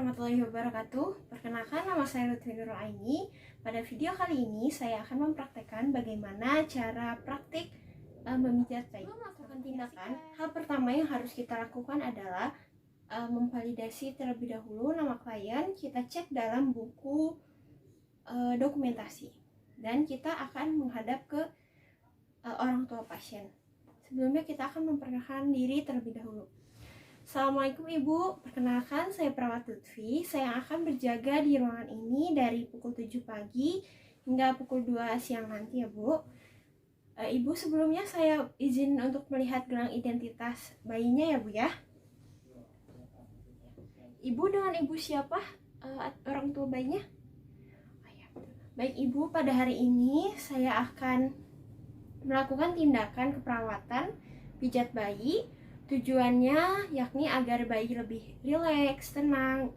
warahmatullahi wabarakatuh. Perkenalkan, nama saya Lutfi Nurul Aini. Pada video kali ini saya akan mempraktekkan bagaimana cara praktik memijat bayi. Sebelum melakukan tindakan, hal pertama yang harus kita lakukan adalah memvalidasi terlebih dahulu nama klien. Kita cek dalam buku dokumentasi dan kita akan menghadap ke orang tua pasien. Sebelumnya kita akan memperkenalkan diri terlebih dahulu. Assalamualaikum Ibu, perkenalkan saya Perawat Lutfi. Saya akan berjaga di ruangan ini dari pukul 7 pagi hingga pukul 2 siang nanti ya Bu. Ibu, sebelumnya saya izin untuk melihat gelang identitas bayinya ya Bu ya. Ibu dengan Ibu siapa orang tua bayinya? Baik Ibu, pada hari ini saya akan melakukan tindakan keperawatan pijat bayi. Tujuannya yakni agar bayi lebih rileks, tenang,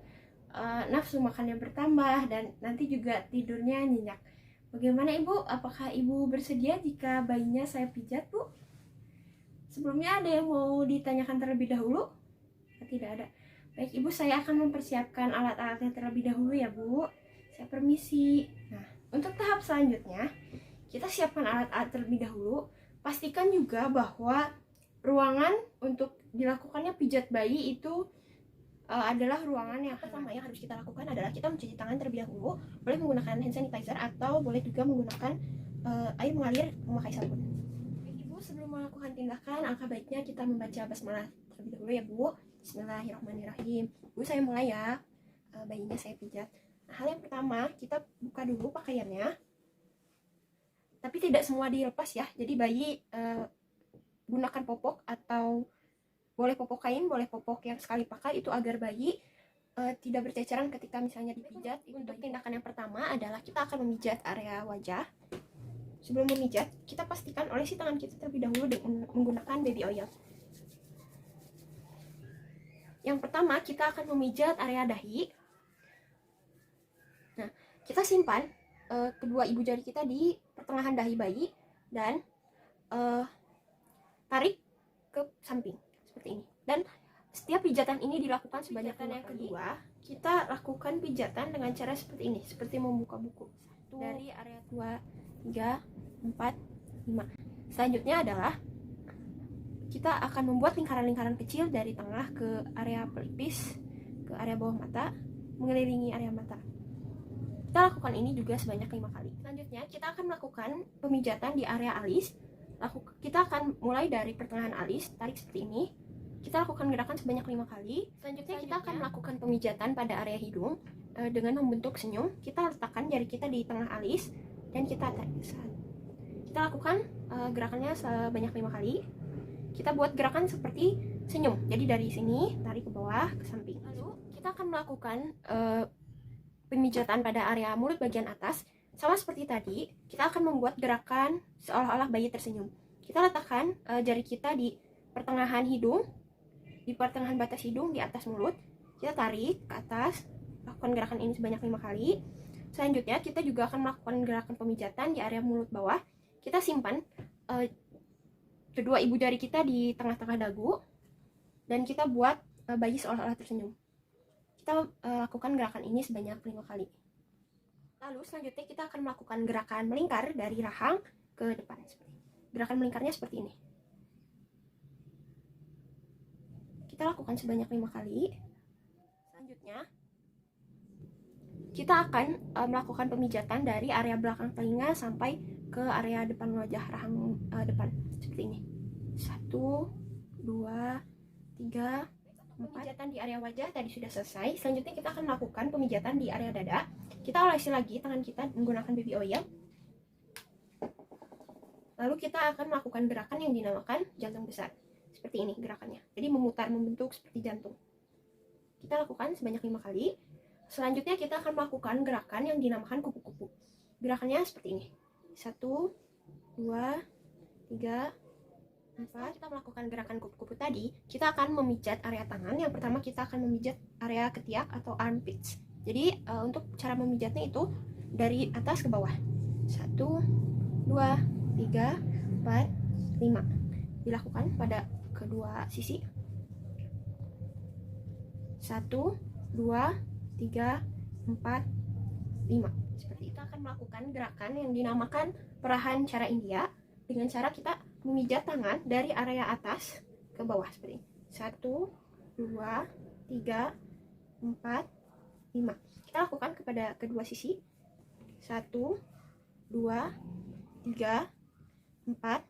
nafsu makannya bertambah, dan nanti juga tidurnya nyenyak. Bagaimana Ibu? Apakah Ibu bersedia jika bayinya saya pijat, Bu? Sebelumnya ada yang mau ditanyakan terlebih dahulu? Tidak ada. Baik Ibu, saya akan mempersiapkan alat-alatnya terlebih dahulu ya Bu. Saya permisi. Nah, untuk tahap selanjutnya, kita siapkan alat-alat terlebih dahulu. Pastikan juga bahwa ruangan untuk dilakukannya pijat bayi itu adalah ruangan yang pertama yang harus kita lakukan adalah kita mencuci tangan terlebih dahulu. Boleh menggunakan hand sanitizer atau boleh juga menggunakan air mengalir memakai sabun. Ibu, sebelum melakukan tindakan, alangkah baiknya kita membaca basmalah terlebih dahulu ya Bu. Bismillahirrahmanirrahim. Bu, saya mulai ya. Bayinya saya pijat. Nah, hal yang pertama, kita buka dulu pakaiannya. Tapi tidak semua dilepas ya. Jadi bayi gunakan popok atau boleh popok kain, boleh popok yang sekali pakai, itu agar bayi tidak berceceran ketika misalnya dipijat. Untuk tindakan yang pertama adalah kita akan memijat area wajah. Sebelum memijat, kita pastikan olesi tangan kita terlebih dahulu dengan menggunakan baby oil. Yang pertama, kita akan memijat area dahi. Nah, kita simpan kedua ibu jari kita di pertengahan dahi bayi dan tarik ke samping seperti ini. Dan setiap pijatan ini dilakukan sebanyak 5 kali. Yang kedua, kita lakukan pijatan dengan cara seperti ini, seperti membuka buku. Dari area 2, 3, 4, 5. Selanjutnya adalah kita akan membuat lingkaran-lingkaran kecil dari tengah ke area pelipis, ke area bawah mata, mengelilingi area mata. Kita lakukan ini juga sebanyak 5 kali. Selanjutnya, kita akan melakukan pemijatan di area alis. Kita akan mulai dari pertengahan alis, tarik seperti ini. Kita lakukan gerakan sebanyak 5 kali. Selanjutnya kita akan melakukan pemijatan pada area hidung dengan membentuk senyum. Kita letakkan jari kita di tengah alis dan kita lakukan gerakannya sebanyak 5 kali. Kita buat gerakan seperti senyum. Jadi dari sini tarik ke bawah ke samping. Lalu kita akan melakukan pemijatan pada area mulut bagian atas. Sama seperti tadi, kita akan membuat gerakan seolah-olah bayi tersenyum. Kita letakkan jari kita di pertengahan hidung, di pertengahan batas hidung, di atas mulut. Kita tarik ke atas, lakukan gerakan ini sebanyak 5 kali. Selanjutnya, kita juga akan melakukan gerakan pemijatan di area mulut bawah. Kita simpan kedua ibu jari kita di tengah-tengah dagu, dan kita buat bayi seolah-olah tersenyum. Kita lakukan gerakan ini sebanyak 5 kali. Lalu selanjutnya kita akan melakukan gerakan melingkar dari rahang ke depan. Gerakan melingkarnya seperti ini. Kita lakukan sebanyak 5 kali. Selanjutnya kita akan melakukan pemijatan dari area belakang telinga sampai ke area depan wajah rahang depan. Seperti ini. 1, 2, 3, 4. Pemijatan di area wajah tadi sudah selesai. Selanjutnya kita akan melakukan pemijatan di area dada. Kita olesi lagi tangan kita menggunakan baby oil. Lalu kita akan melakukan gerakan yang dinamakan jantung besar. Seperti ini gerakannya. Jadi memutar, membentuk seperti jantung. Kita lakukan sebanyak 5 kali. Selanjutnya kita akan melakukan gerakan yang dinamakan kupu-kupu. Gerakannya seperti ini. 1, 2, 3, 4. Kita melakukan gerakan kupu-kupu tadi, kita akan memijat area tangan. Yang pertama kita akan memijat area ketiak atau armpits. Jadi untuk cara memijatnya itu dari atas ke bawah. 1, 2, 3, 4, 5. Dilakukan pada kedua sisi. 1, 2, 3, 4, 5. Seperti itu. Akan melakukan gerakan yang dinamakan perahan cara India dengan cara kita memijat tangan dari area atas ke bawah seperti ini. 1, 2, 3, 4, 5. Kita lakukan kepada kedua sisi. 1, 2, 3, 4,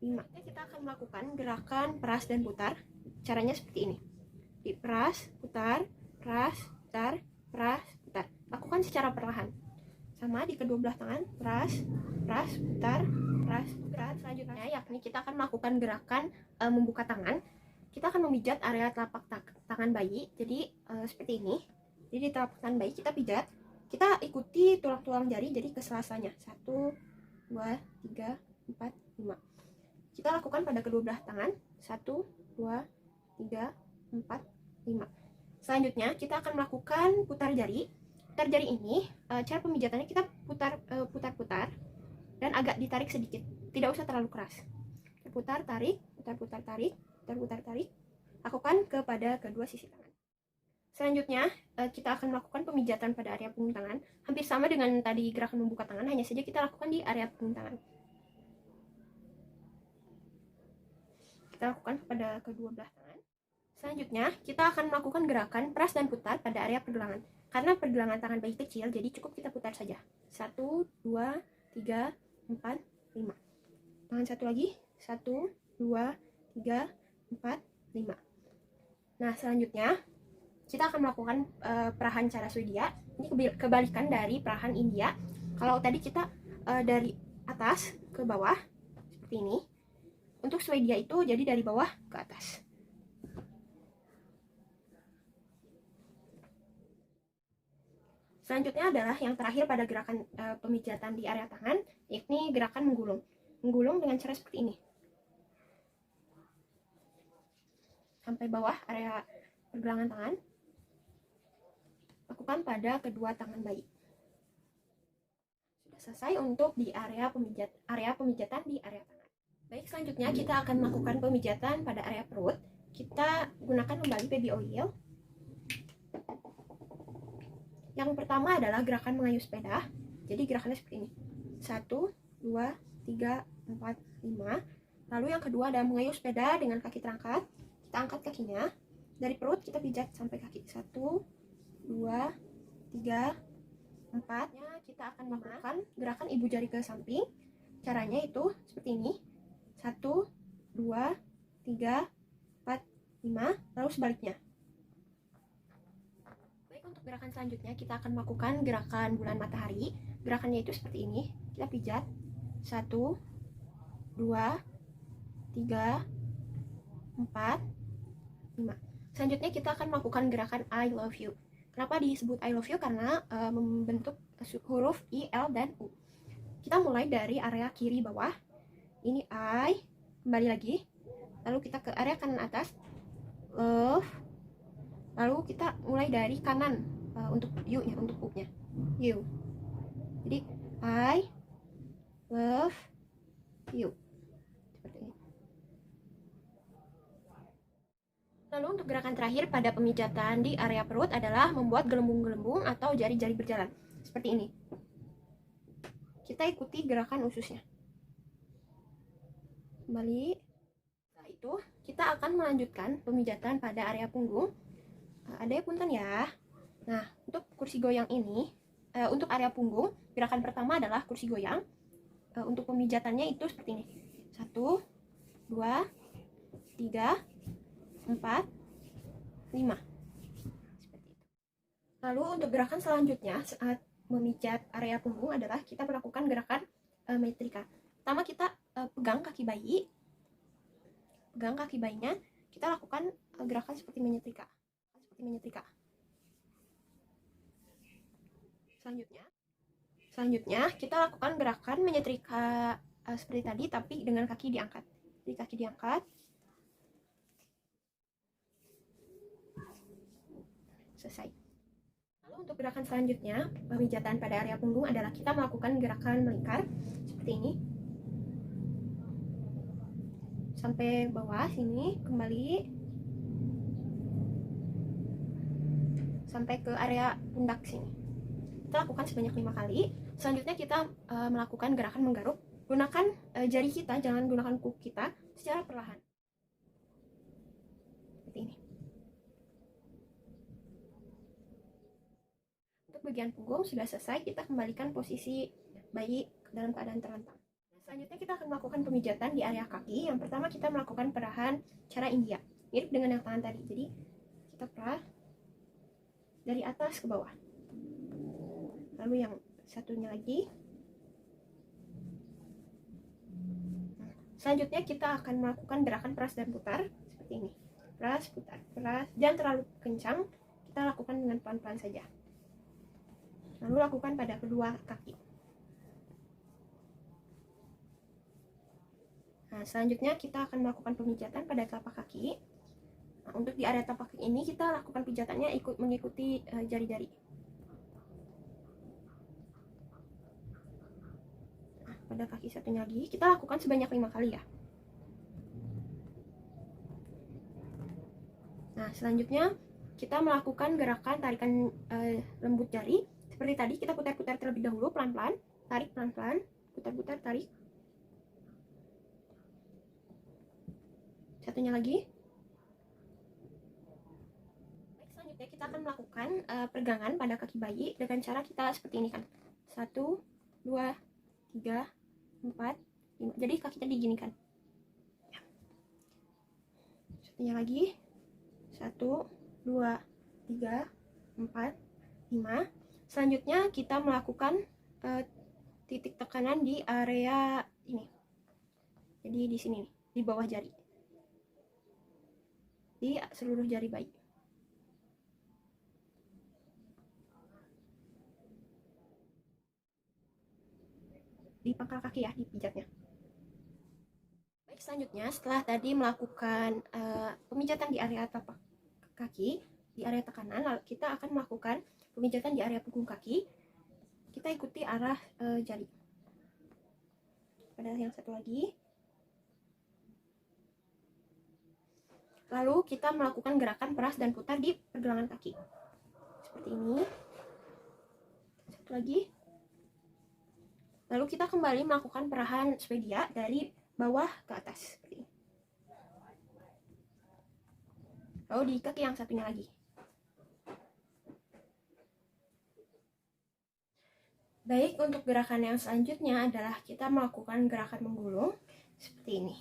5. Kita akan melakukan gerakan peras dan putar. Caranya seperti ini. Diperas, putar, peras, putar, peras, putar. Lakukan secara perlahan. Sama di kedua belah tangan, peras, peras, putar, peras, putar. Selanjutnya yakni kita akan melakukan gerakan membuka tangan. Kita akan memijat area telapak tangan bayi. Jadi seperti ini. Jadi di telapak tangan bayi kita pijat. Kita ikuti tulang-tulang jari jadi ke selasanya. 1, 2, 3, 4, 5. Kita lakukan pada kedua belah tangan. 1, 2, 3, 4, 5. Selanjutnya kita akan melakukan putar jari. Putar jari ini cara pemijatannya kita putar-putar dan agak ditarik sedikit. Tidak usah terlalu keras. Putar, tarik, putar-putar, tarik, putar-putar, tarik. Lakukan kepada kedua sisi tangan. Selanjutnya kita akan melakukan pemijatan pada area punggung tangan. Hampir sama dengan tadi gerakan membuka tangan, hanya saja kita lakukan di area punggung tangan. Kita lakukan pada kedua belah tangan. Selanjutnya kita akan melakukan gerakan peras dan putar pada area pergelangan. Karena pergelangan tangan bayi kecil, jadi cukup kita putar saja. 1, 2, 3, 4, 5. Tangan satu lagi. 1, 2, 3, 4, 5. Nah, selanjutnya kita akan melakukan perahan cara Swedia. Ini kebalikan dari perahan India. Kalau tadi kita dari atas ke bawah seperti ini. Untuk Swedia itu jadi dari bawah ke atas. Selanjutnya adalah yang terakhir pada gerakan pemijatan di area tangan, yakni gerakan menggulung. Menggulung dengan cara seperti ini. Sampai bawah area pergelangan tangan. Lakukan pada kedua tangan bayi. Sudah selesai untuk di area pemijatan di area tangan. Baik, selanjutnya kita akan melakukan pemijatan pada area perut. Kita gunakan kembali baby oil. Yang pertama adalah gerakan mengayuh sepeda. Jadi gerakannya seperti ini. 1, 2, 3, 4, 5. Lalu yang kedua adalah mengayuh sepeda dengan kaki terangkat. Kita angkat kakinya. Dari perut kita pijat sampai kaki. 1, 2, 3, 4. Kita akan melakukan gerakan ibu jari ke samping. Caranya itu seperti ini. 1, 2, 3, 4, 5. Lalu sebaliknya. Untuk gerakan selanjutnya kita akan melakukan gerakan bulan matahari. Gerakannya itu seperti ini. Kita pijat 1, 2, 3, 4, 5. Selanjutnya kita akan melakukan gerakan I love you. Kenapa disebut I love you? Karena membentuk huruf I, L, dan U. Kita mulai dari area kiri bawah. Ini I, kembali lagi. Lalu kita ke area kanan atas, love. Lalu kita mulai dari kanan untuk U-nya, untuk U-nya. You. Jadi I love you. Seperti ini. Lalu untuk gerakan terakhir pada pemijatan di area perut adalah membuat gelembung-gelembung atau jari-jari berjalan. Seperti ini. Kita ikuti gerakan ususnya. Kembali. Setelah itu, kita akan melanjutkan pemijatan pada area punggung. Ada punten ya. Nah, untuk kursi goyang ini, untuk area punggung, gerakan pertama adalah kursi goyang. Untuk pemijatannya itu seperti ini. 1, 2, 3, 4, 5. Seperti itu. Lalu untuk gerakan selanjutnya saat memijat area punggung adalah kita melakukan gerakan metrika. Pertama kita pegang kaki bayi. Pegang kaki bayinya, kita lakukan gerakan seperti menyetrika. Selanjutnya kita lakukan gerakan menyetrika seperti tadi, tapi dengan kaki diangkat. Jadi kaki diangkat. Selesai. Lalu untuk gerakan selanjutnya, pemijatan pada area punggung adalah kita melakukan gerakan melingkar seperti ini. Sampai bawah sini, kembali. sampai ke area pundak sini. Kita lakukan sebanyak 5 kali. Selanjutnya kita melakukan gerakan menggaruk. Gunakan jari kita, jangan gunakan kuku kita, secara perlahan. Seperti ini. Untuk bagian punggung sudah selesai, kita kembalikan posisi bayi dalam keadaan terlentang. Selanjutnya kita akan melakukan pemijatan di area kaki. Yang pertama kita melakukan perahan cara India, mirip dengan yang tangan tadi. Jadi kita perah dari atas ke bawah. Lalu yang satunya lagi. Selanjutnya kita akan melakukan gerakan peras dan putar seperti ini. Peras, putar, peras. Jangan terlalu kencang. Kita lakukan dengan pelan-pelan saja. Lalu lakukan pada kedua kaki. Nah, selanjutnya kita akan melakukan pemijatan pada telapak kaki. Nah, untuk di area telapak kaki ini kita lakukan pijatannya mengikuti jari-jari. Pada kaki satunya lagi kita lakukan sebanyak 5 kali ya. Nah, selanjutnya kita melakukan gerakan tarikan lembut jari. Seperti tadi, kita putar-putar terlebih dahulu pelan-pelan, tarik pelan-pelan, putar-putar, tarik. Satunya lagi. Baik, selanjutnya kita akan melakukan peregangan pada kaki bayi dengan cara kita seperti ini kan. 1, 2, 3, 4, 5. Jadi kakinya diginikan. Satunya lagi. 1, 2, 3, 4, 5. Selanjutnya kita melakukan titik tekanan di area ini. Jadi di sini nih, di bawah jari. Di seluruh jari bayi. Di pangkal kaki ya, dipijatnya. Baik, selanjutnya setelah tadi melakukan pemijatan di area tapak kaki, di area tekanan, lalu kita akan melakukan pemijatan di area punggung kaki. Kita ikuti arah jari. Pada yang satu lagi. Lalu kita melakukan gerakan peras dan putar di pergelangan kaki. Seperti ini. Satu lagi. Lalu kita kembali melakukan perahan Swedia dari bawah ke atas seperti ini. Lalu di kaki yang satunya lagi. Baik, untuk gerakan yang selanjutnya adalah kita melakukan gerakan menggulung seperti ini.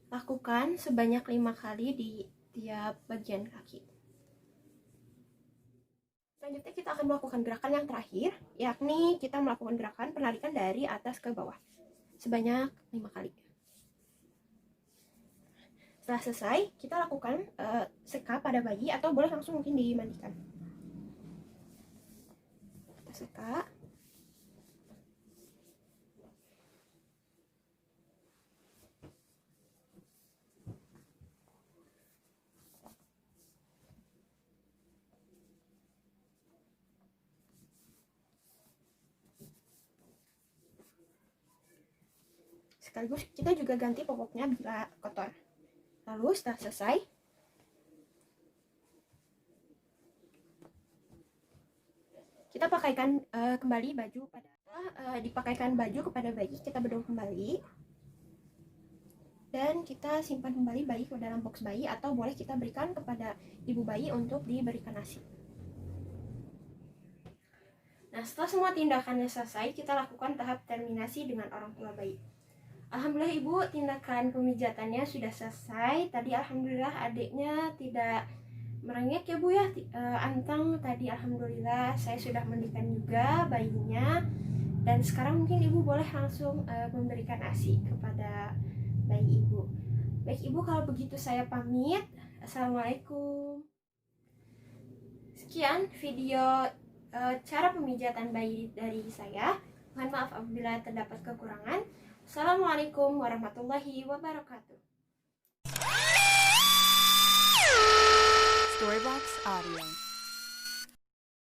Lakukan sebanyak 5 kali di tiap bagian kaki. Selanjutnya kita akan melakukan gerakan yang terakhir, yakni kita melakukan gerakan penarikan dari atas ke bawah sebanyak 5 kali. Setelah selesai, kita lakukan seka pada bayi atau boleh langsung mungkin dimandikan. Kita seka. Sekaligus kita juga ganti popoknya bila kotor. Lalu setelah selesai, kita pakaikan kembali baju pada dipakaikan baju kepada bayi, kita bedol kembali dan kita simpan kembali bayi ke dalam box bayi atau boleh kita berikan kepada ibu bayi untuk diberikan ASI. Nah, setelah semua tindakannya selesai, kita lakukan tahap terminasi dengan orang tua bayi. Alhamdulillah ibu, tindakan pemijatannya sudah selesai. Tadi alhamdulillah adiknya tidak merengek ya bu ya, anteng tadi alhamdulillah saya sudah mandikan juga bayinya. Dan sekarang mungkin ibu boleh langsung memberikan ASI kepada bayi ibu. Baik ibu, kalau begitu saya pamit. Assalamualaikum. Sekian video cara pemijatan bayi dari saya. Mohon maaf apabila terdapat kekurangan. Assalamualaikum warahmatullahi wabarakatuh. Storybox Audio.